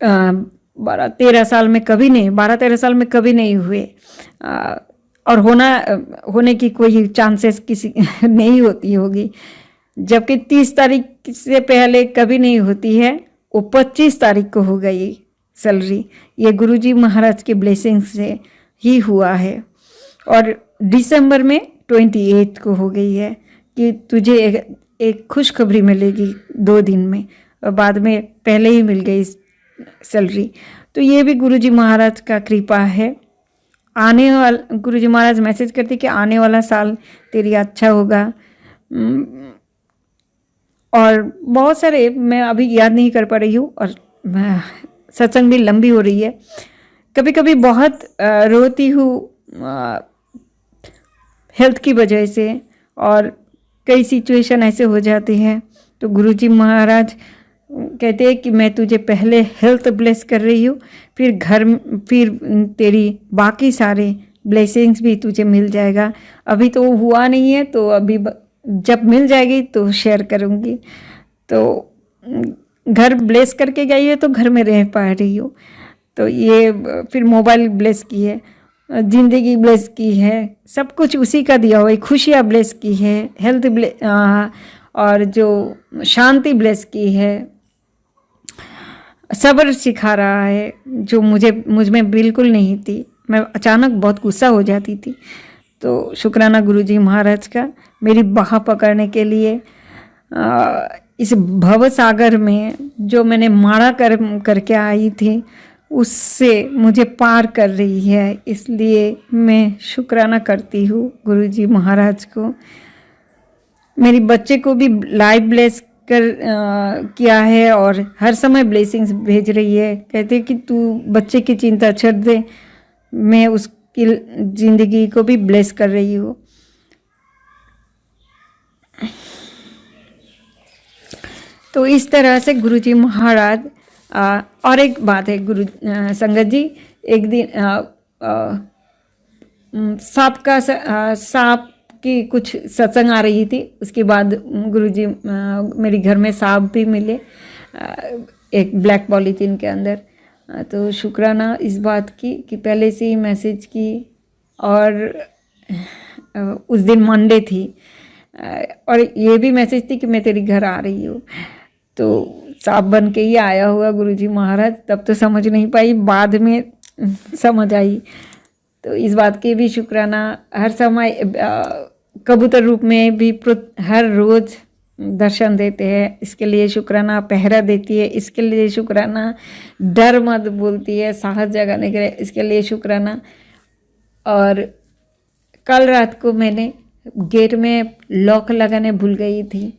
S2: 12-13 साल में कभी नहीं हुए। और होने की कोई चांसेस किसी नहीं होती होगी। जबकि 30 तारीख से पहले कभी नहीं होती है, वो 25 तारीख को हो गई सैलरी। ये गुरुजी महाराज के ब्लेसिंग से ही हुआ है। और दिसंबर में 28 को हो गई है कि तुझे एक खुशखबरी मिलेगी 2 दिन में, और बाद में पहले ही मिल गई सैलरी। तो ये भी गुरुजी महाराज का कृपा है। गुरुजी महाराज मैसेज करते कि आने वाला साल तेरी अच्छा होगा। और बहुत सारे मैं अभी याद नहीं कर पा रही हूँ, और सत्संग भी लंबी हो रही है। कभी कभी बहुत रोती हूँ हेल्थ की वजह से, और कई सिचुएशन ऐसे हो जाते हैं। तो गुरुजी महाराज कहते हैं कि मैं तुझे पहले हेल्थ ब्लेस कर रही हूँ, फिर तेरी बाकी सारे ब्लेसिंग्स भी तुझे मिल जाएगा। अभी तो हुआ नहीं है, तो अभी जब मिल जाएगी तो शेयर करूँगी। तो घर ब्लेस करके गई है तो घर में रह पा रही हूँ। तो ये फिर मोबाइल ब्लेस की है, ज़िंदगी ब्लेस की है, सब कुछ उसी का दिया हुआ है। खुशियाँ ब्लेस की है, हेल्थ और जो शांति ब्लेस की है, सब्र सिखा रहा है जो मुझ में बिल्कुल नहीं थी। मैं अचानक बहुत गुस्सा हो जाती थी। तो शुक्राना गुरुजी महाराज का मेरी बाह पकड़ने के लिए, इस भव सागर में जो मैंने माड़ा करके आई थी उससे मुझे पार कर रही है। इसलिए मैं शुक्राना करती हूँ गुरुजी महाराज को। मेरी बच्चे को भी लाइव ब्लेस किया है और हर समय ब्लेसिंग्स भेज रही है। कहते हैं कि तू बच्चे की चिंता छोड़ दे, मैं उसकी ज़िंदगी को भी ब्लेस कर रही हूँ। तो इस तरह से गुरुजी महाराज। और एक बात है संगत जी, एक दिन सांप की कुछ सत्संग आ रही थी। उसके बाद गुरुजी मेरे घर में सांप भी मिले एक ब्लैक पॉलीथीन के अंदर। तो शुक्राना इस बात की कि पहले से ही मैसेज की, और उस दिन मंडे थी और ये भी मैसेज थी कि मैं तेरे घर आ रही हूँ। तो सांप बन के ही आया हुआ गुरुजी महाराज। तब तो समझ नहीं पाई, बाद में समझ आई। तो इस बात के भी शुक्राना। हर समय कबूतर रूप में भी हर रोज़ दर्शन देते हैं, इसके लिए शुक्राना। पहरा देती है, इसके लिए शुक्राना। डर मत बोलती है, साहस जगाने के लिए, इसके लिए शुक्राना। और कल रात को मैंने गेट में लॉक लगाने भूल गई थी,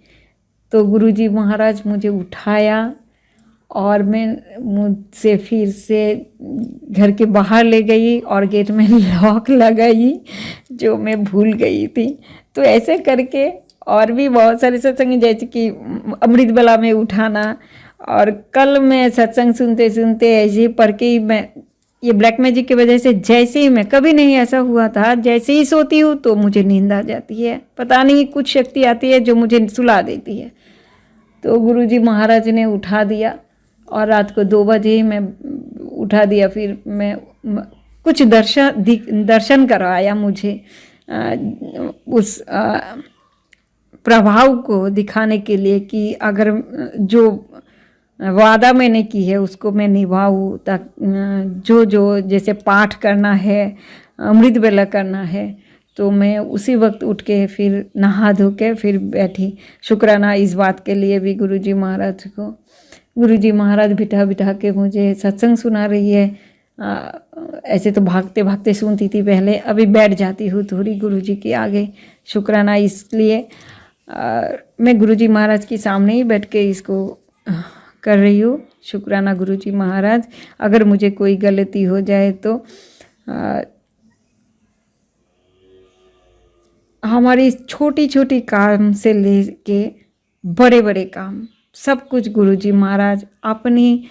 S2: तो गुरुजी महाराज मुझे उठाया और मुझसे फिर से घर के बाहर ले गई और गेट में लॉक लगाई जो मैं भूल गई थी। तो ऐसे करके और भी बहुत सारे सत्संग, जैसे कि अमृत बला में उठाना। और कल मैं सत्संग सुनते सुनते ऐसे पढ़ के ही मैं, ये ब्लैक मैजिक की वजह से, जैसे ही मैं, कभी नहीं ऐसा हुआ था, जैसे ही सोती हूँ तो मुझे नींद आ जाती है। पता नहीं कुछ शक्ति आती है जो मुझे सुला देती है। तो गुरुजी महाराज ने उठा दिया और रात को 2 बजे ही मैं उठा दिया। फिर मैं कुछ दर्शन करवाया मुझे, उस प्रभाव को दिखाने के लिए कि अगर जो वादा मैंने की है उसको मैं निभाऊँ। जो जैसे पाठ करना है, अमृत बेला करना है, तो मैं उसी वक्त उठ के फिर नहा धो के फिर बैठी। शुक्राना इस बात के लिए भी गुरुजी महाराज को। गुरुजी महाराज बिठा बिठा के मुझे सत्संग सुना रही है। ऐसे तो भागते भागते सुनती थी पहले, अभी बैठ जाती हूँ थोड़ी गुरुजी के आगे। शुक्राना इसलिए मैं गुरुजी महाराज के सामने ही बैठ के इसको कर रही हूँ। शुक्राना गुरुजी महाराज। अगर मुझे कोई गलती हो जाए तो हमारी छोटी छोटी काम से लेके बड़े बड़े काम, सब कुछ गुरुजी महाराज अपनी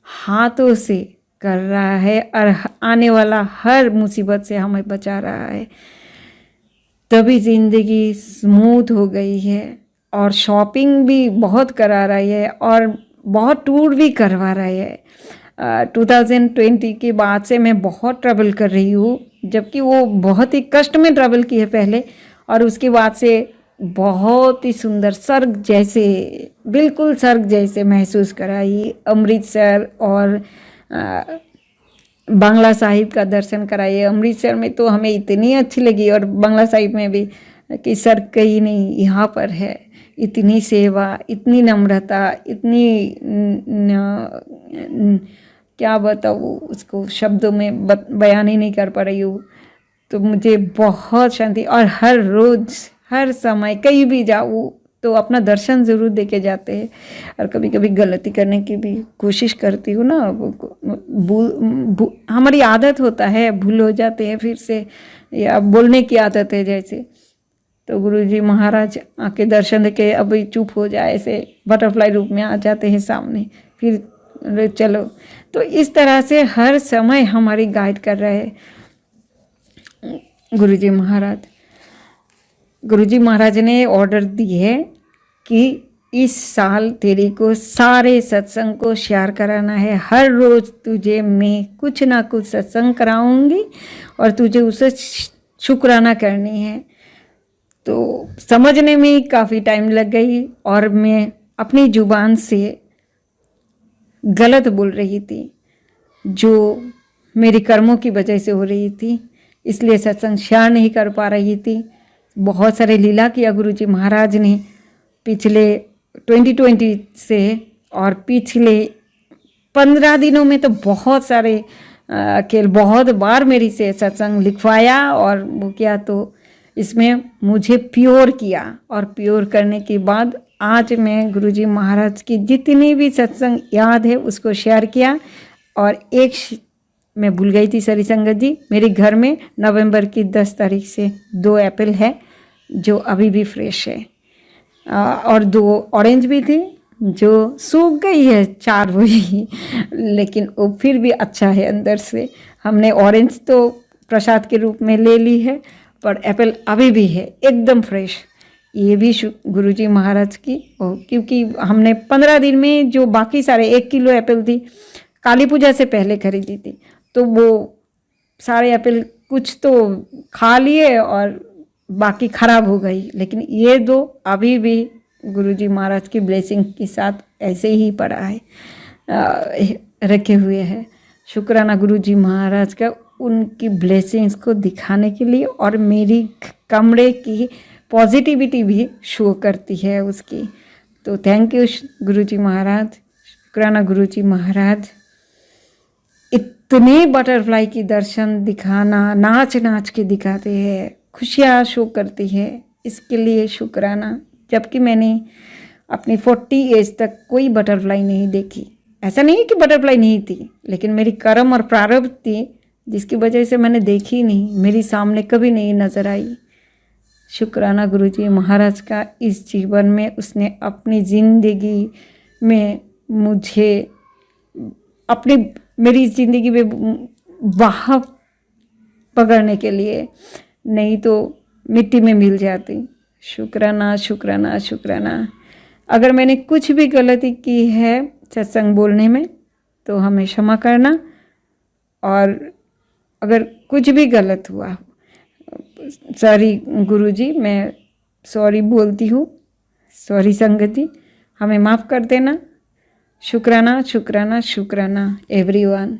S2: हाथों से कर रहा है और आने वाला हर मुसीबत से हमें बचा रहा है। तभी ज़िंदगी स्मूथ हो गई है और शॉपिंग भी बहुत करा रही है और बहुत टूर भी करवा रही है। 2020 के बाद से मैं बहुत ट्रैवल कर रही हूँ, जबकि वो बहुत ही कष्ट में ट्रैवल की है पहले, और उसके बाद से बहुत ही सुंदर स्वर्ग जैसे, बिल्कुल स्वर्ग जैसे महसूस कराई। अमृतसर और बांग्ला साहिब का दर्शन कराइए। अमृतसर में तो हमें इतनी अच्छी लगी, और बांग्ला साहिब में भी, कि स्वर्ग कहीं नहीं, यहाँ पर है। इतनी सेवा, इतनी नम्रता, इतनी क्या बताऊँ उसको, शब्दों में बयान ही नहीं कर पा रही हूँ। तो मुझे बहुत शांति, और हर रोज़ हर समय कहीं भी जाऊँ तो अपना दर्शन ज़रूर दे के जाते हैं। और कभी कभी गलती करने की भी कोशिश करती हूँ ना, हमारी आदत होता है, भूल हो जाते हैं फिर से, या बोलने की आदत है जैसे, तो गुरुजी महाराज आके दर्शन दे के अभी चुप हो जाए, ऐसे बटरफ्लाई रूप में आ जाते हैं सामने, फिर चलो। तो इस तरह से हर समय हमारी गाइड कर रहे हैं गुरुजी महाराज। गुरुजी महाराज ने ऑर्डर दी है कि इस साल तेरे को सारे सत्संग को शेयर कराना है। हर रोज़ तुझे मैं कुछ ना कुछ सत्संग कराऊंगी और तुझे उसे शुक्राना करनी है। तो समझने में काफ़ी टाइम लग गई और मैं अपनी जुबान से गलत बोल रही थी, जो मेरे कर्मों की वजह से हो रही थी, इसलिए सत्संग शेयर नहीं कर पा रही थी। बहुत सारे लीला किया गुरुजी महाराज ने पिछले 2020 से, और पिछले 15 दिनों में तो बहुत सारे बहुत बार मेरी से सत्संग लिखवाया और वो किया, तो इसमें मुझे प्योर किया। और प्योर करने के बाद आज मैं गुरुजी महाराज की जितनी भी सत्संग याद है उसको शेयर किया। और एक मैं भूल गई थी सारी संगत जी, मेरे घर में नवंबर की 10 तारीख से 2 एप्पल है जो अभी भी फ्रेश है, और 2 ऑरेंज भी थी जो सूख गई है 4 हुई, लेकिन वो फिर भी अच्छा है अंदर से। हमने ऑरेंज तो प्रसाद के रूप में ले ली है, पर एप्पल अभी भी है एकदम फ्रेश। ये भी गुरुजी महाराज की, क्योंकि हमने 15 दिन में जो बाकी सारे 1 किलो एप्पल थी काली पूजा से पहले खरीदी थी, तो वो सारे एप्पल कुछ तो खा लिए और बाकी खराब हो गई, लेकिन ये 2 अभी भी गुरुजी महाराज की ब्लेसिंग के साथ ऐसे ही पड़ा है, रखे हुए हैं। शुक्राना गुरुजी महाराज का उनकी ब्लेसिंग्स को दिखाने के लिए, और मेरी कमरे की पॉजिटिविटी भी शो करती है उसकी। तो थैंक यू गुरुजी महाराज, शुक्राना गुरुजी महाराज। इतने बटरफ्लाई की दर्शन दिखाना, नाच नाच के दिखाते हैं, खुशियाँ शो करती है, इसके लिए शुक्राना। जबकि मैंने अपनी 40 एज तक कोई बटरफ्लाई नहीं देखी। ऐसा नहीं कि बटरफ्लाई नहीं थी, लेकिन मेरी कर्म और प्रारब्ध थी जिसकी वजह से मैंने देखी नहीं, मेरी सामने कभी नहीं नज़र आई। शुक्राना गुरुजी महाराज का इस जीवन में उसने अपनी ज़िंदगी में मुझे मेरी ज़िंदगी में बाह पकड़ने के लिए, नहीं तो मिट्टी में मिल जाती। शुक्राना शुक्राना शुक्राना। अगर मैंने कुछ भी गलती की है सत्संग बोलने में तो हमें क्षमा करना, और अगर कुछ भी गलत हुआ, सॉरी गुरुजी, मैं सॉरी बोलती हूँ, सॉरी संगत जी, हमें माफ़ कर देना। शुक्राना शुक्राना शुक्राना एवरीवन।